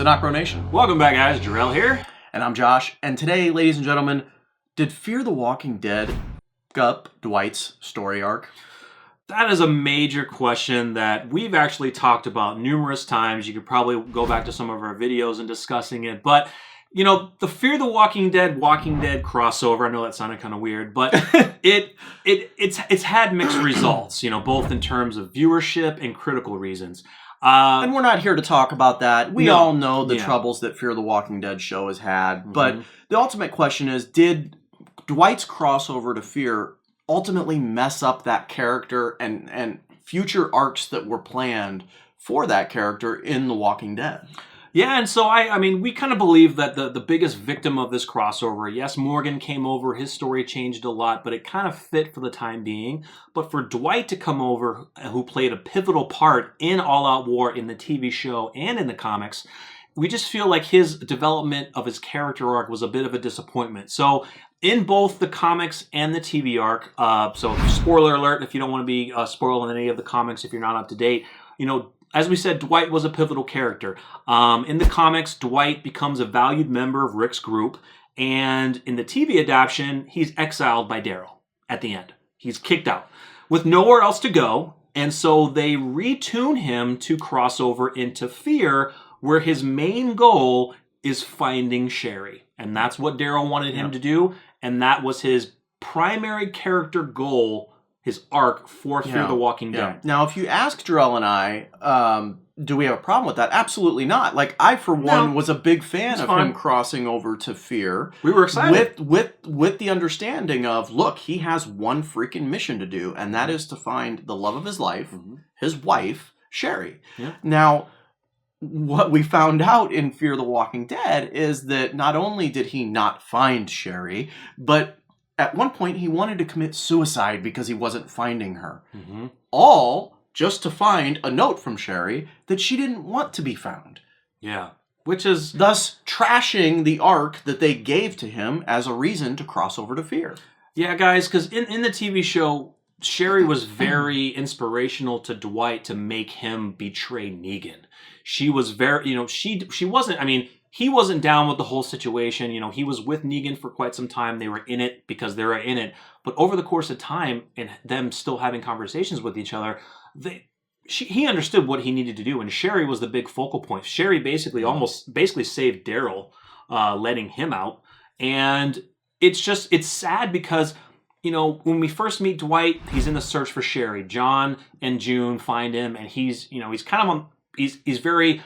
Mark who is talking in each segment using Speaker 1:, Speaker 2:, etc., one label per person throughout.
Speaker 1: to NocBro Nation.
Speaker 2: Welcome back, guys. Jarrell here.
Speaker 1: And I'm Josh. And today, ladies and gentlemen, did Fear the Walking Dead up Dwight's story arc?
Speaker 2: That is a major question that we've actually talked about numerous times. You could probably go back to some of our videos and discussing it. But, you know, the Fear the Walking Dead crossover, I know that sounded kind of weird, but it's had mixed results, you know, both in terms of viewership and critical reasons.
Speaker 1: And we're not here to talk about that. We all know the troubles that Fear the Walking Dead show has had. But the ultimate question is, did Dwight's crossover to Fear ultimately mess up that character and future arcs that were planned for that character in The Walking Dead?
Speaker 2: Yeah, and so I mean, we kind of believe that the biggest victim of this crossover, yes, Morgan came over, his story changed a lot, but it kind of fit for the time being. But for Dwight to come over, who played a pivotal part in All Out War in the TV show and in the comics, we just feel like his development of his character arc was a bit of a disappointment. So in both the comics and the TV arc, so spoiler alert if you don't want to be spoiling any of the comics if you're not up to date, you know, as we said, Dwight was a pivotal character. In the comics, Dwight becomes a valued member of Rick's group, and in the TV adaptation, he's exiled by Daryl at the end. He's kicked out with nowhere else to go, and so they retune him to cross over into Fear, where his main goal is finding Sherry. And that's what Daryl wanted him to do, and that was his primary character goal, his arc for Fear the Walking Dead.
Speaker 1: Now, if you ask Jarrell and I, do we have a problem with that? Absolutely not. Like, I, for one, was a big fan of him crossing over to Fear.
Speaker 2: We were excited.
Speaker 1: With the understanding of, look, he has one freaking mission to do, and that is to find the love of his life, his wife, Sherry. Yeah. Now, what we found out in Fear the Walking Dead is that not only did he not find Sherry, but at one point, he wanted to commit suicide because he wasn't finding her. All just to find a note from Sherry that she didn't want to be found.
Speaker 2: Yeah. Which is
Speaker 1: thus trashing the arc that they gave to him as a reason to cross over to Fear.
Speaker 2: Yeah, guys, because in the TV show, Sherry was very inspirational to Dwight to make him betray Negan. She was very, you know, she wasn't, I mean, he wasn't down with the whole situation. You know, he was with Negan for quite some time. They were in it because they were in it. But over the course of time and them still having conversations with each other, he understood what he needed to do. And Sherry was the big focal point. Sherry basically saved Daryl, letting him out. And it's sad because, you know, when we first meet Dwight, he's in the search for Sherry. John and June find him, and he's kind of he's very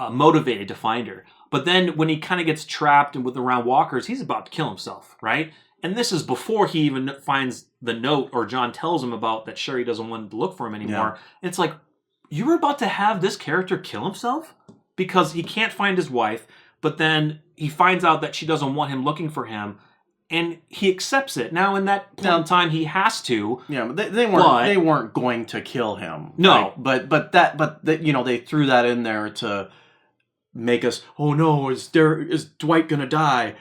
Speaker 2: motivated to find her. But then when he kind of gets trapped and around walkers, he's about to kill himself, right? And this is before he even finds the note, or John tells him about that Sherry doesn't want to look for him anymore. And it's like, you were about to have this character kill himself? Because he can't find his wife, but then he finds out that she doesn't want him looking for him, and he accepts it. Now, in that point in time, he has to.
Speaker 1: Yeah, but they weren't going to kill him.
Speaker 2: No,
Speaker 1: right? but you know, they threw that in there to make us, oh no, is Dwight gonna die?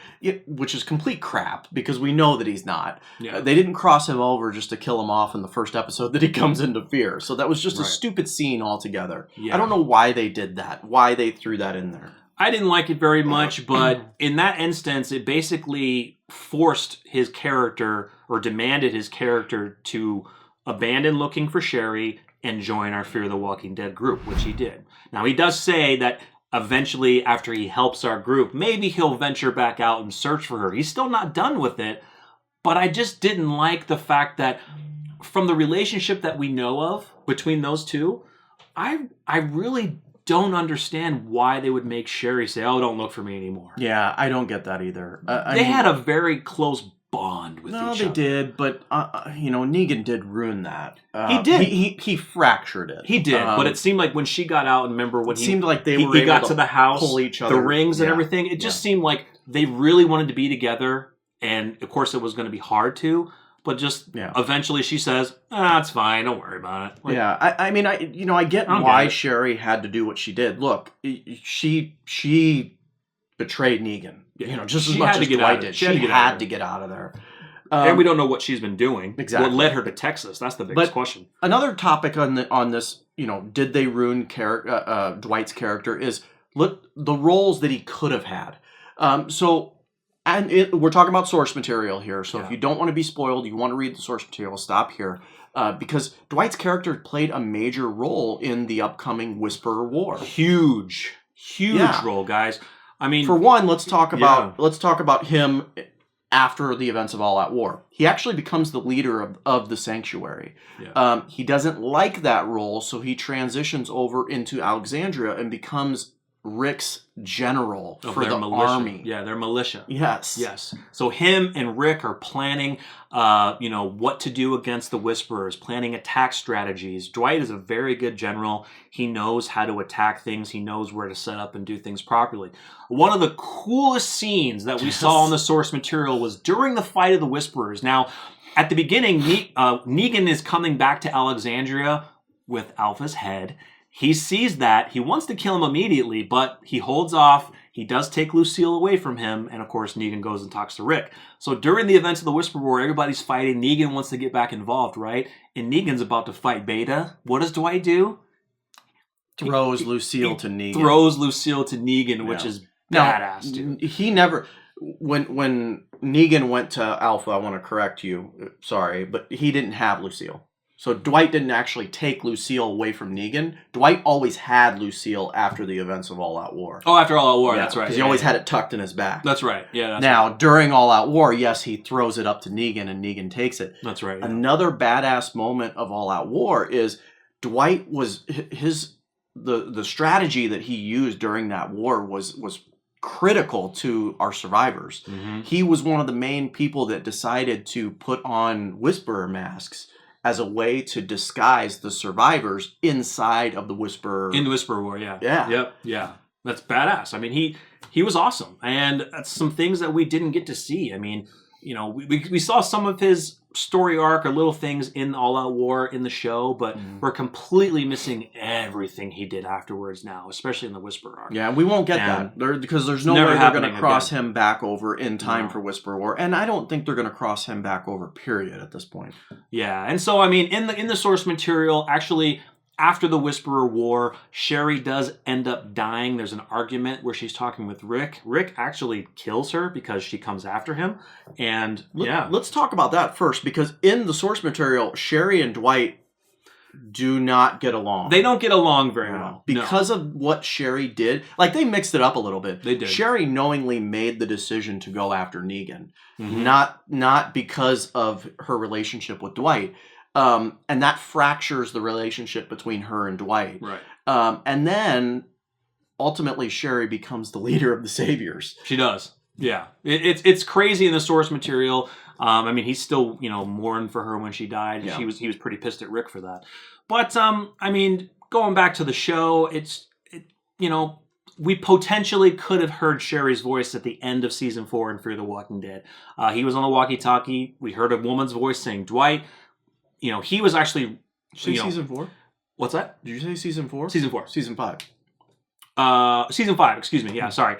Speaker 1: Which is complete crap, because we know that he's not. Yeah. They didn't cross him over just to kill him off in the first episode that he comes into Fear. So that was just a stupid scene altogether. Yeah. I don't know why they did that, why they threw that in there.
Speaker 2: I didn't like it very much, but in that instance, it basically forced his character, or demanded his character, to abandon looking for Sherry and join our Fear the Walking Dead group, which he did. Now, he does say that eventually, after he helps our group, maybe he'll venture back out and search for her. He's still not done with it, but I just didn't like the fact that from the relationship that we know of between those two, I really don't understand why they would make Sherry say, oh, don't look for me anymore.
Speaker 1: Yeah, I don't get that either.
Speaker 2: They had a very close bond with each other.
Speaker 1: No, they did, but you know, Negan did ruin that.
Speaker 2: He did.
Speaker 1: He fractured it.
Speaker 2: He did, but it seemed like when she got out, and remember when
Speaker 1: it seemed like he
Speaker 2: got to the house,
Speaker 1: pull each other,
Speaker 2: the rings and everything. It just seemed like they really wanted to be together, and of course, it was going to be hard to. But just eventually, she says, "It's fine. Don't worry about it."
Speaker 1: Like, I mean, I get why Sherry had to do what she did. Look, she betrayed Negan. You know, just as much as Dwight did. She had to get out of there.
Speaker 2: And we don't know what she's been doing.
Speaker 1: Exactly.
Speaker 2: What led her to Texas? That's the biggest question.
Speaker 1: Another topic on this, you know, did they ruin Dwight's character? Is the roles that he could have had. We're talking about source material here, so if you don't want to be spoiled, you want to read the source material, stop here. Because Dwight's character played a major role in the upcoming Whisperer War.
Speaker 2: Huge role, guys. I mean,
Speaker 1: for one, let's talk about him after the events of All Out War. He actually becomes the leader of the Sanctuary. Yeah. He doesn't like that role, so he transitions over into Alexandria and becomes Rick's general for the army.
Speaker 2: Yeah, their militia.
Speaker 1: Yes.
Speaker 2: So him and Rick are planning, what to do against the Whisperers, planning attack strategies. Dwight is a very good general. He knows how to attack things. He knows where to set up and do things properly. One of the coolest scenes that we saw in the source material was during the fight of the Whisperers. Now, at the beginning, Negan is coming back to Alexandria with Alpha's head. He sees that. He wants to kill him immediately, but he holds off. He does take Lucille away from him, and of course, Negan goes and talks to Rick. So during the events of the Whisper War, everybody's fighting. Negan wants to get back involved, right? And Negan's about to fight Beta. What does Dwight do?
Speaker 1: Throws Lucille to Negan.
Speaker 2: Throws Lucille to Negan, which is badass, dude.
Speaker 1: He never... When Negan went to Alpha, I want to correct you, sorry, but he didn't have Lucille. So Dwight didn't actually take Lucille away from Negan. Dwight always had Lucille after the events of All Out War.
Speaker 2: Oh, after All Out War, that's right.
Speaker 1: Because he always had it tucked in his back.
Speaker 2: That's right. Yeah.
Speaker 1: Now, during All Out War, yes, he throws it up to Negan and Negan takes it.
Speaker 2: That's right. Yeah.
Speaker 1: Another badass moment of All Out War is Dwight was the strategy that he used during that war was critical to our survivors. Mm-hmm. He was one of the main people that decided to put on Whisperer masks as a way to disguise the survivors inside of the Whisperer.
Speaker 2: In the Whisperer War, yeah.
Speaker 1: Yeah.
Speaker 2: Yep. Yeah. That's badass. I mean, he was awesome. And that's some things that we didn't get to see. I mean, we saw some of his story arc or little things in All Out War in the show, but we're completely missing everything he did afterwards now, especially in the Whisperer arc.
Speaker 1: Yeah, we won't get that because there's no way they're going to cross him back over in time for Whisperer War, and I don't think they're going to cross him back over, period, at this point.
Speaker 2: Yeah, and so, I mean, in the source material, actually... After the Whisperer War, Sherry does end up dying. There's an argument where she's talking with Rick. Rick actually kills her because she comes after him. And
Speaker 1: let's talk about that first, because in the source material, Sherry and Dwight do not get along.
Speaker 2: They don't get along very well.
Speaker 1: Because of what Sherry did. Like, they mixed it up a little bit.
Speaker 2: They did.
Speaker 1: Sherry knowingly made the decision to go after Negan. Mm-hmm. Not because of her relationship with Dwight. And that fractures the relationship between her and Dwight.
Speaker 2: Right.
Speaker 1: And then, ultimately, Sherry becomes the leader of the Saviors.
Speaker 2: She does. Yeah. It's crazy in the source material. I mean, he's still, mourned for her when she died. Yeah. He was pretty pissed at Rick for that. But, I mean, going back to the show, we potentially could have heard Sherry's voice at the end of Season 4 in Fear the Walking Dead. He was on the walkie-talkie. We heard a woman's voice saying, Dwight... he was actually...
Speaker 1: Season 4?
Speaker 2: What's that?
Speaker 1: Did you say Season 4?
Speaker 2: Season 4.
Speaker 1: Season 5.
Speaker 2: Season 5, excuse me. Yeah, sorry.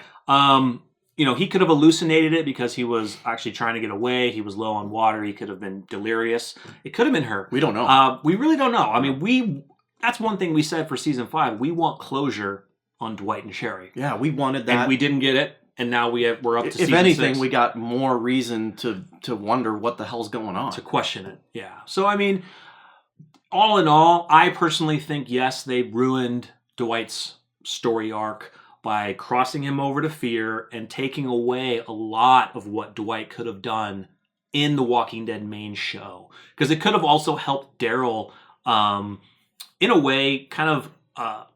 Speaker 2: He could have hallucinated it because he was actually trying to get away. He was low on water. He could have been delirious. It could have been her.
Speaker 1: We don't know.
Speaker 2: We really don't know. I mean, that's one thing we said for Season 5. We want closure on Dwight and Sherry.
Speaker 1: Yeah, we wanted that.
Speaker 2: And we didn't get it. And now we're up to Season 6.
Speaker 1: If anything, we got more reason to wonder what the hell's going on.
Speaker 2: To question it, yeah. So, I mean, all in all, I personally think, yes, they ruined Dwight's story arc by crossing him over to Fear and taking away a lot of what Dwight could have done in the Walking Dead main show. Because it could have also helped Daryl, in a way, kind of...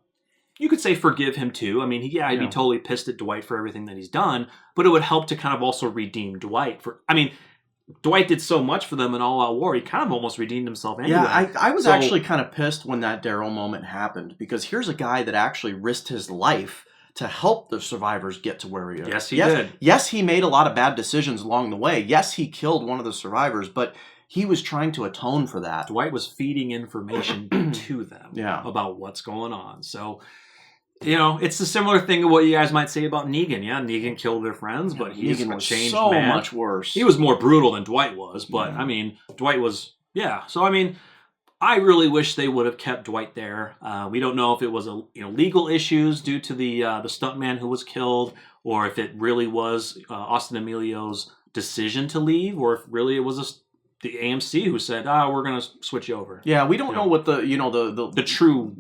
Speaker 2: you could say forgive him too. I mean, he'd be totally pissed at Dwight for everything that he's done, but it would help to kind of also redeem Dwight for. I mean, Dwight did so much for them in All Out War. He kind of almost redeemed himself anyway.
Speaker 1: Yeah, I was actually kind of pissed when that Daryl moment happened, because here's a guy that actually risked his life to help the survivors get to where he is.
Speaker 2: Yes, he did.
Speaker 1: Yes, he made a lot of bad decisions along the way. Yes, he killed one of the survivors, but he was trying to atone for that.
Speaker 2: Dwight was feeding information to them about what's going on. So. It's a similar thing to what you guys might say about Negan. Yeah, Negan killed their friends, but he's a changed
Speaker 1: so
Speaker 2: man.
Speaker 1: Much worse.
Speaker 2: He was more brutal than Dwight was, but I mean, Dwight was, So I mean, I really wish they would have kept Dwight there. We don't know if it was legal issues due to the stuntman who was killed, or if it really was Austin Emilio's decision to leave, or if really it was the AMC who said, we're going to switch you over.
Speaker 1: Yeah, we don't know what the
Speaker 2: true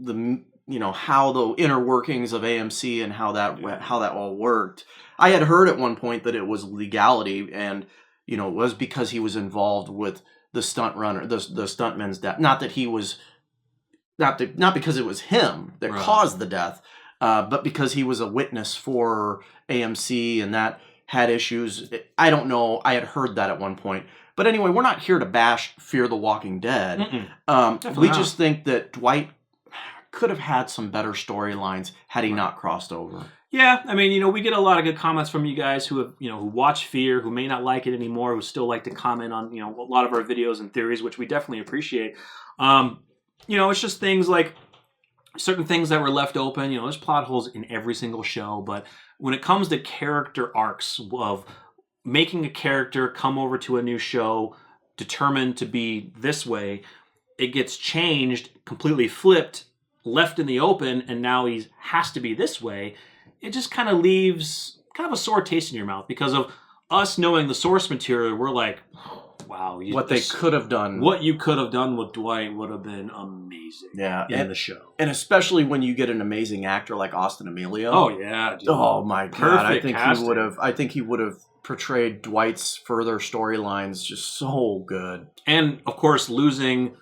Speaker 1: how the inner workings of AMC and how that all worked. I had heard at one point that it was legality, and it was because he was involved with the stunt runner, the stuntman's death. Not that he was, not because it was him that caused the death, but because he was a witness for AMC and that had issues. I don't know. I had heard that at one point. But anyway, we're not here to bash Fear the Walking Dead. We just think that Dwight could have had some better storylines had he not crossed over.
Speaker 2: Yeah, I mean, we get a lot of good comments from you guys who have, who watch Fear, who may not like it anymore, who still like to comment on, a lot of our videos and theories, which we definitely appreciate. It's just things like certain things that were left open. There's plot holes in every single show, but when it comes to character arcs of making a character come over to a new show determined to be this way, it gets changed, completely flipped, left in the open, and now he has to be this way. It just kind of leaves kind of a sore taste in your mouth because of us knowing the source material. We're like, wow.
Speaker 1: They could have done.
Speaker 2: What you could have done with Dwight would have been amazing in the show. And
Speaker 1: especially when you get an amazing actor like Austin Emilio.
Speaker 2: Oh, yeah. Dude.
Speaker 1: Oh, my God. I think
Speaker 2: casting.
Speaker 1: he would have portrayed Dwight's further storylines just so good.
Speaker 2: And, of course, losing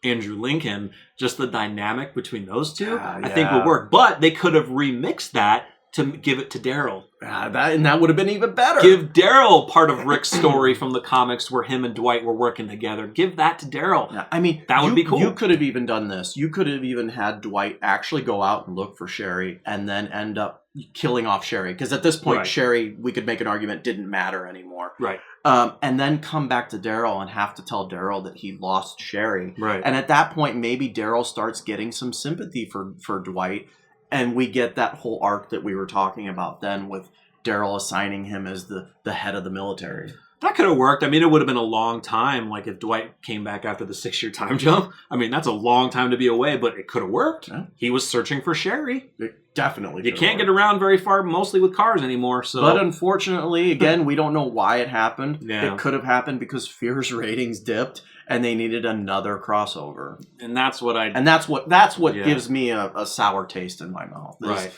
Speaker 2: Andrew Lincoln, just the dynamic between those two, I think would work. But they could have remixed that to give it to Daryl.
Speaker 1: That would have been even better.
Speaker 2: Give Daryl part of Rick's story from the comics where him and Dwight were working together. Give that to Daryl.
Speaker 1: Yeah, I mean, that would be cool. You could have even done this. You could have even had Dwight actually go out and look for Sherry and then end up killing off Sherry. Because at this point, Sherry, we could make an argument, didn't matter anymore.
Speaker 2: Right.
Speaker 1: And then come back to Daryl and have to tell Daryl that he lost Sherry.
Speaker 2: Right.
Speaker 1: And at that point, maybe Daryl starts getting some sympathy for Dwight. And we get that whole arc that we were talking about then with Daryl assigning him as the head of the military.
Speaker 2: That could have worked. I mean, it would have been a long time, like if Dwight came back after the 6-year time jump. I mean, that's a long time to be away, but it could have worked. Yeah. He was searching for Sherry.
Speaker 1: It definitely
Speaker 2: You can't get around very far, mostly with cars anymore. So,
Speaker 1: but unfortunately, again, we don't know why it happened.
Speaker 2: Yeah.
Speaker 1: It could have happened because Fear's ratings dipped and they needed another crossover.
Speaker 2: And that's what
Speaker 1: gives me a sour taste in my mouth.
Speaker 2: Right.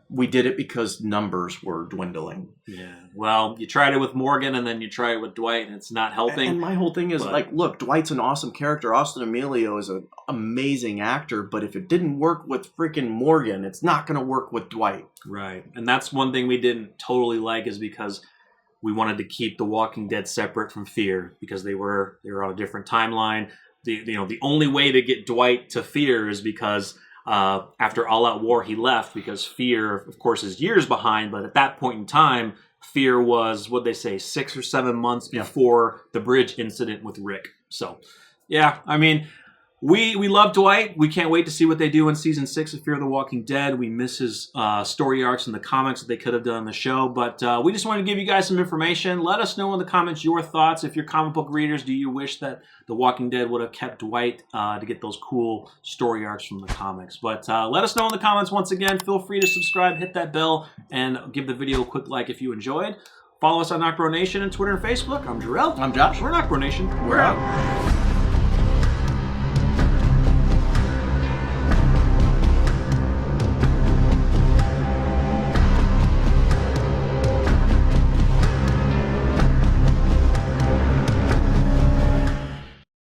Speaker 1: We did it because numbers were dwindling.
Speaker 2: Yeah. Well, you tried it with Morgan and then you try it with Dwight and it's not helping.
Speaker 1: And my whole thing is look, Dwight's an awesome character. Austin Emilio is an amazing actor, but if it didn't work with freaking Morgan, it's not going to work with Dwight.
Speaker 2: Right. And that's one thing we didn't totally like is because we wanted to keep The Walking Dead separate from Fear because they were on a different timeline. The only way to get Dwight to Fear is because after All Out War he left because Fear, of course, is years behind. But at that point in time, Fear was, what'd they say, 6 or 7 months before the bridge incident with Rick. So, yeah, I mean, we love Dwight. We can't wait to see what they do in Season 6 of Fear the Walking Dead. We miss his story arcs in the comics that they could have done in the show. But we just wanted to give you guys some information. Let us know in the comments your thoughts. If you're comic book readers, do you wish that The Walking Dead would have kept Dwight to get those cool story arcs from the comics? But let us know in the comments. Once again, feel free to subscribe, hit that bell, and give the video a quick like if you enjoyed. Follow us on NocBro Nation on Twitter and Facebook. I'm Jarrell.
Speaker 1: I'm Josh.
Speaker 2: We're NocBro Nation.
Speaker 1: We're out.